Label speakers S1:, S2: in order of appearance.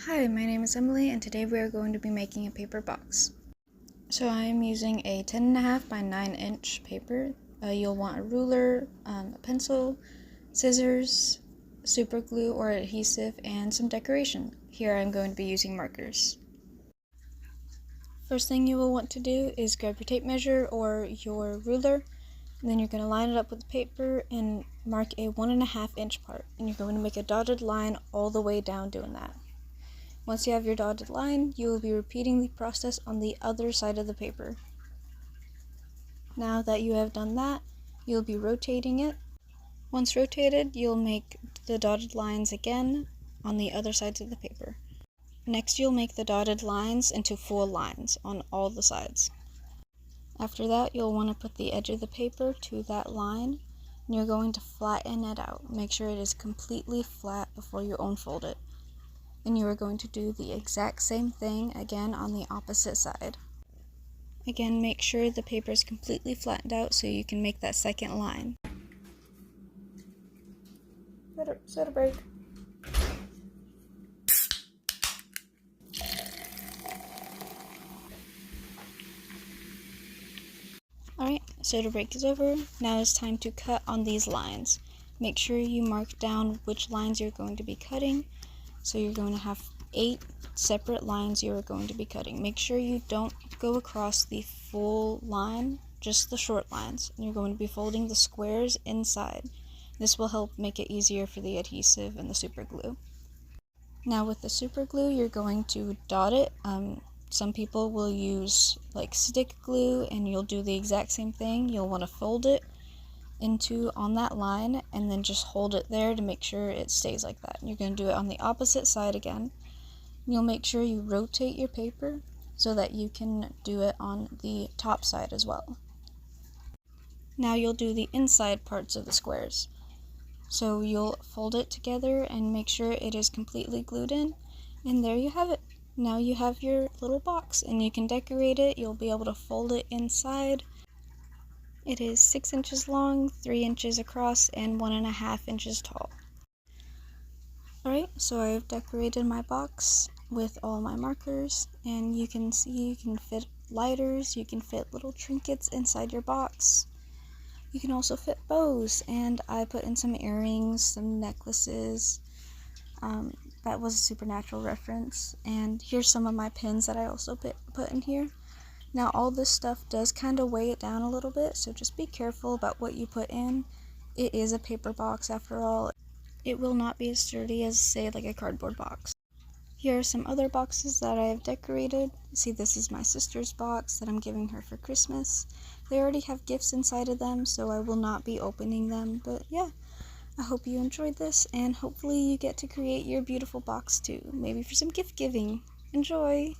S1: Hi, my name is Emily, and today we are going to be making a paper box. So I am using a 10.5 by 9 inch paper. You'll want a ruler, a pencil, scissors, super glue or adhesive, and some decoration. Here I'm going to be using markers. First thing you will want to do is grab your tape measure or your ruler, and then you're going to line it up with the paper and mark a 1.5 inch part. And you're going to make a dotted line all the way down doing that. Once you have your dotted line, you will be repeating the process on the other side of the paper. Now that you have done that, you'll be rotating it. Once rotated, you'll make the dotted lines again on the other sides of the paper. Next, you'll make the dotted lines into full lines on all the sides. After that, you'll want to put the edge of the paper to that line, and you're going to flatten it out. Make sure it is completely flat before you unfold it. And you are going to do the exact same thing again on the opposite side. Again, make sure the paper is completely flattened out so you can make that second line. Soda break. Alright, soda break is over. Now it's time to cut on these lines. Make sure you mark down which lines you're going to be cutting. So you're going to have 8 separate lines you are going to be cutting. Make sure you don't go across the full line, just the short lines. And you're going to be folding the squares inside. This will help make it easier for the adhesive and the super glue. Now with the super glue, you're going to dot it. Some people will use like stick glue, and you'll do the exact same thing. You'll want to fold it into on that line and then just hold it there to make sure it stays like that. You're going to do it on the opposite side again. You'll make sure you rotate your paper so that you can do it on the top side as well. Now you'll do the inside parts of the squares. So you'll fold it together and make sure it is completely glued in, and there you have it. Now you have your little box and you can decorate it. You'll be able to fold it inside. It is 6 inches long, 3 inches across, and 1.5 inches tall. Alright, so I've decorated my box with all my markers, and you can see you can fit lighters, you can fit little trinkets inside your box. You can also fit bows, and I put in some earrings, some necklaces. That was a Supernatural reference, and here's some of my pins that I also put in here. Now all this stuff does kind of weigh it down a little bit, so just be careful about what you put in. It is a paper box after all. It will not be as sturdy as, say, like a cardboard box. Here are some other boxes that I have decorated. See, this is my sister's box that I'm giving her for Christmas. They already have gifts inside of them, so I will not be opening them, but yeah. I hope you enjoyed this, and hopefully you get to create your beautiful box too, maybe for some gift giving. Enjoy!